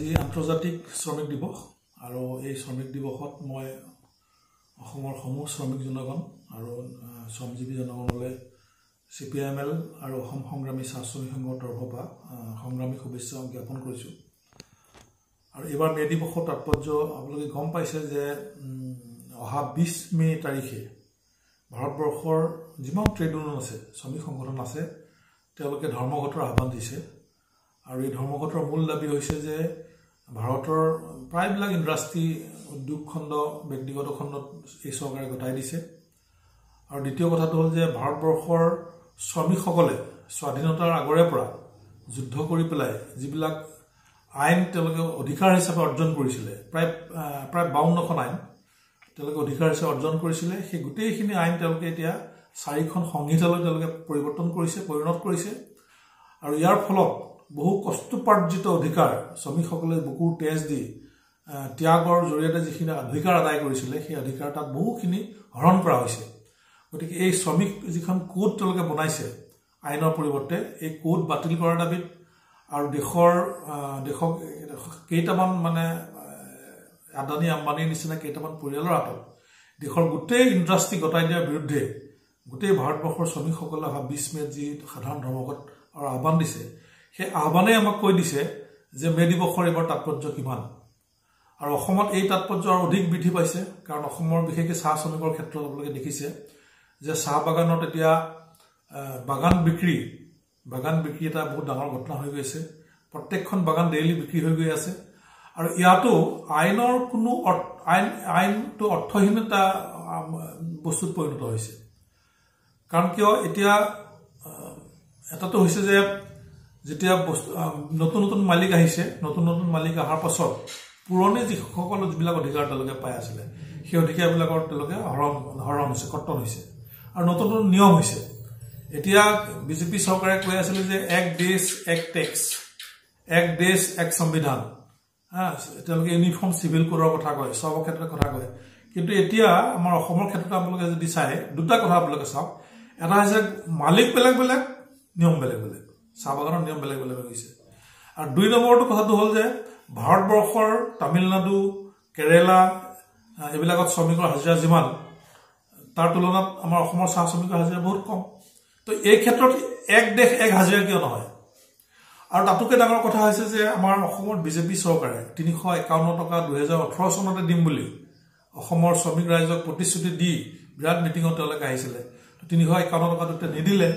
আজি আন্তৰ্জাতিক শ্ৰমিক দিৱস আৰু এই শ্ৰমিক দিৱসত মই অসমৰ সমূহ শ্ৰমিক জনগণ আৰু শ্ৰমজীৱী জনগণলৈ CPIML আৰু অসম সংগ্ৰামী চাহ শ্ৰমিক সংঘৰ তৰফৰ পৰা সংগ্ৰামী শুভেচ্ছা জ্ঞাপন কৰিছোঁ। আৰু এইবাৰ মে দিৱসৰ তাৎপৰ্য আপোনালোকে গম পাইছে যে অহা 20 মে তাৰিখে ভাৰতবৰ্ষৰ যিমান ট্ৰেড ইউনিয়ন আছে শ্ৰমিক সংগঠন আছে তেওঁলোকে ধৰ্মঘটৰ আহ্বান দিছে। আৰু এই ধৰ্মঘটৰ মূল দাবী হৈছে যে ভাৰতৰ প্ৰায়বিলাক ইণ্ডাষ্ট্ৰী উদ্যোগ খণ্ড ব্যক্তিগত খণ্ডত এই চৰকাৰে গতাই দিছে। আৰু দ্বিতীয় কথাটো হ'ল যে ভাৰতবৰ্ষৰ শ্ৰমিকসকলে স্বাধীনতাৰ আগৰে পৰা যুদ্ধ কৰি পেলাই যিবিলাক আইন তেওঁলোকে অধিকাৰ হিচাপে অৰ্জন কৰিছিলে প্ৰায় 52খন আইন তেওঁলোকে অধিকাৰ হিচাপে অৰ্জন কৰিছিলে, সেই গোটেইখিনি আইন তেওঁলোকে এতিয়া 4খন সংহিতালৈ তেওঁলোকে পৰিৱৰ্তন কৰিছে, পৰিণত কৰিছে। আৰু ইয়াৰ ফলত বহু কষ্টপাৰ্জিত অধিকাৰ শ্ৰমিকসকলে বুকুৰ তেজ দি ত্যাগৰ জৰিয়তে যিখিনি অধিকাৰ আদায় কৰিছিলে সেই অধিকাৰ তাত বহুখিনি হৰণ কৰা হৈছে। গতিকে এই শ্ৰমিক যিখন কোড তেওঁলোকে বনাইছে আইনৰ পৰিৱৰ্তে এই কোড বাতিল কৰাৰ দাবীত আৰু দেশক কেইটামান মানে আদানী আম্বানীৰ নিচিনা কেইটামান পৰিয়ালৰ হাতত দেশৰ গোটেই ইণ্ডাষ্ট্ৰী গতাই দিয়াৰ বিৰুদ্ধে গোটেই ভাৰতবৰ্ষৰ শ্ৰমিকসকলে অহা 20 মেত যি সাধাৰণ ধৰ্মঘট আৰু আহ্বান দিছে সেই আহ্বানে আমাক কৈ দিছে যে মে দিৱসৰ এইবাৰ তাৎপৰ্য কিমান। আৰু অসমত এই তাৎপৰ্য আৰু অধিক বৃদ্ধি পাইছে, কাৰণ অসমৰ বিশেষকৈ চাহ শ্ৰমিকৰ ক্ষেত্ৰত আপোনালোকে দেখিছে যে চাহ বাগানত এতিয়া বাগান বিক্ৰী এটা বহুত ডাঙৰ ঘটনা হৈ গৈছে। প্ৰত্যেকখন বাগান ডেইলি বিক্ৰী হৈ গৈ আছে। আৰু ইয়াতো আইনৰ কোনো আইনটো অৰ্থহীন এটা বস্তুত পৰিণত হৈছে। কাৰণ কিয় এতিয়া এটাটো হৈছে যে যেতিয়া নতুন নতুন মালিক আহিছে, নতুন মালিক অহাৰ পাছত পুৰণি যিসকল যিবিলাক অধিকাৰ তেওঁলোকে পাই আছিলে সেই অধিকাৰবিলাকৰ তেওঁলোকে হৰণ হৈছে, কৰ্তন হৈছে। আৰু নতুন নিয়ম হৈছে। এতিয়া বিজেপি চৰকাৰে কৈ আছিলে যে এক দেশ এক টেক্স, এক দেশ এক সংবিধান, তেওঁলোকে ইউনিফৰ্ম চিভিল কোডৰ কথা কয়, চবৰ ক্ষেত্ৰত কথা কয়। কিন্তু এতিয়া আমাৰ অসমৰ ক্ষেত্ৰত আপোনালোকে যদি চাই দুটা কথা আপোনালোকে চাওক। এটা হৈছে মালিক বেলেগ বেলেগ, নিয়ম বেলেগ বেলেগ, চাহ বাগানৰ নিয়ম বেলেগ বেলেগ হৈছে। আৰু 2 নম্বৰটো কথাটো হ'ল যে ভাৰতবৰ্ষৰ তামিলনাডু, কেৰেলা এইবিলাকত শ্ৰমিকৰ হাজিৰা যিমান তাৰ তুলনাত আমাৰ অসমৰ চাহ শ্ৰমিকৰ হাজিৰা বহুত কম। তো এই ক্ষেত্ৰত এক দেশ এক হাজিৰা কিয় নহয়? আৰু তাতোকে ডাঙৰ কথা হৈছে যে আমাৰ অসমৰ বিজেপি চৰকাৰে 351 টকা 2018 চনতে দিম বুলি অসমৰ শ্ৰমিক ৰাইজক প্ৰতিশ্ৰুতি দি বিৰাট মিটিঙত তেওঁলোকে আহিছিলে। 351 টকাটো নিদিলে।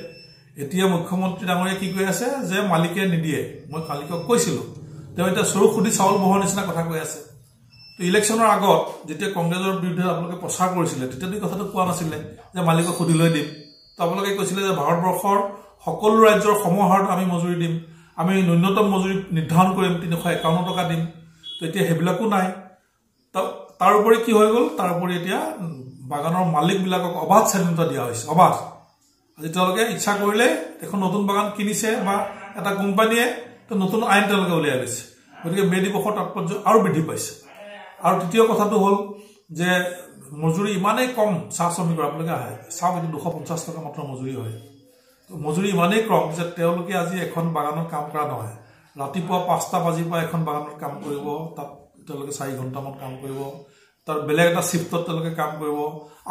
এতিয়া মুখ্যমন্ত্ৰী ডাঙৰীয়ে কি কৈ আছে যে মালিকে নিদিয়ে। মই মালিকক কৈছিলোঁ, তেওঁ এতিয়া চৰু খুদি চাউল বহোৱাৰ নিচিনা কথা কৈ আছে। তো ইলেকশ্যনৰ আগত যেতিয়া কংগ্ৰেছৰ বিৰুদ্ধে আপোনালোকে প্ৰচাৰ কৰিছিলে তেতিয়া কথাটো কোৱা নাছিলে যে মালিকক সুধি লৈ দিম। তো আপোনালোকে কৈছিলে যে ভাৰতবৰ্ষৰ সকলো ৰাজ্যৰ সমাহাৰত আমি মজুৰি দিম, আমি ন্যূনতম মজুৰি নিৰ্ধাৰণ কৰিম, 351 টকা দিম। তো এতিয়া সেইবিলাকো নাই। তাৰ উপৰি কি হৈ গ'ল, তাৰ উপৰি এতিয়া বাগানৰ মালিকবিলাকক অবাধ স্বাধীনতা দিয়া হৈছে। অবাধ আজি তেওঁলোকে ইচ্ছা কৰিলে এখন নতুন বাগান কিনিছে বা এটা কোম্পানীয়ে তো নতুন আইন তেওঁলোকে উলিয়াই লৈছে। গতিকে মে দিৱসৰ তাৎপৰ্য আৰু বৃদ্ধি পাইছে। আৰু তৃতীয় কথাটো হ'ল যে মজুৰি ইমানেই কম চাহ শ্ৰমিকৰ, আপোনালোকে আহে চাওক এইটো 250 টকা মাত্ৰ মজুৰি হয়। তো মজুৰি ইমানেই কম যে তেওঁলোকে আজি এখন বাগানত কাম কৰা নহয়। ৰাতিপুৱা 5টা বাজিৰ পৰা এখন বাগানত কাম কৰিব, তাত তেওঁলোকে 4 ঘণ্টামান কাম কৰিব, তাৰ বেলেগ এটা শ্বিফ্টত তেওঁলোকে কাম কৰিব,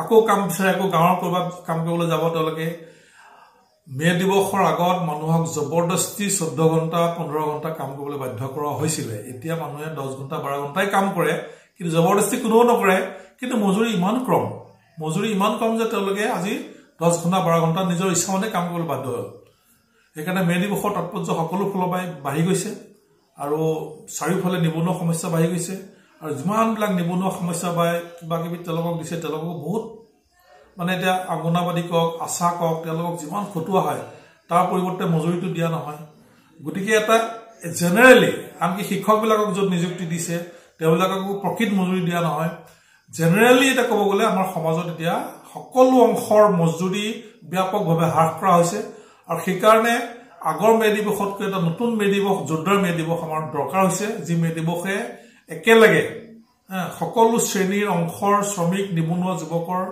আকৌ কাম বিচাৰি আকৌ গাঁৱৰ ক'ৰবাত কাম কৰিবলৈ যাব তেওঁলোকে। মে দিৱসৰ আগত মানুহক জবৰদস্তি 14 ঘণ্টা 15 ঘণ্টা কাম কৰিবলৈ বাধ্য কৰা হৈছিলে। এতিয়া মানুহে 10 ঘণ্টা 12 ঘণ্টাই কাম কৰে, কিন্তু জবৰদস্তি কোনেও নকৰে। কিন্তু মজুৰি ইমান কম যে তেওঁলোকে আজি 10 ঘণ্টা 12 ঘণ্টা নিজৰ ইচ্ছামতে কাম কৰিবলৈ বাধ্য হ'ল। সেইকাৰণে মে দিৱসৰ তাৎপৰ্য সকলো ফালৰ পৰাই বাঢ়ি গৈছে। আৰু চাৰিওফালে নিবনুৱা সমস্যা বাঢ়ি গৈছে। আৰু যিমানবিলাক নিবনুৱা সমস্যা বা কিবা কিবি তেওঁলোকক দিছে, তেওঁলোকক বহুত মানে এতিয়া অংগনাবাদী কওক, আশা কওক, তেওঁলোকক যিমান খটুৱা হয় তাৰ পৰিৱৰ্তে মজুৰিটো দিয়া নহয়। গতিকে এটা জেনেৰেলি আনকি শিক্ষকবিলাকক য'ত নিযুক্তি দিছে তেওঁলোককো প্ৰকৃত মজুৰি দিয়া নহয়। জেনেৰেলি এতিয়া ক'ব গ'লে আমাৰ সমাজত এতিয়া সকলো অংশৰ মজুৰি ব্যাপকভাৱে হ্ৰাস কৰা হৈছে। আৰু সেইকাৰণে আগৰ মে দিৱসতকৈ এটা নতুন মে দিৱস, জোৰদাৰ মে দিৱস আমাৰ দৰকাৰ হৈছে, যি মে দিৱসে একেলগে সকলো শ্ৰেণীৰ অংশৰ শ্ৰমিক, নিবনুৱা, যুৱকৰ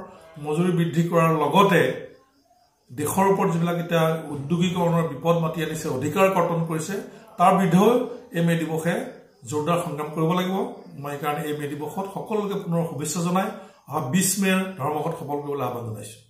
মজুৰি বৃদ্ধি কৰাৰ লগতে দেশৰ ওপৰত যিবিলাক এতিয়া উদ্যোগীকৰণৰ বিপদ মাতি আনিছে, অধিকাৰ কৰ্তন কৰিছে, তাৰ বিৰুদ্ধেও এই মে দিৱসে জোৰদাৰ সংগ্ৰাম কৰিব লাগিব মই কাৰণ এই মে দিৱসত সকলোকে পুনৰ শুভেচ্ছা জনাই অহা 20 মেৰ ধৰ্মঘট সফল কৰিবলৈ আহ্বান জনাইছো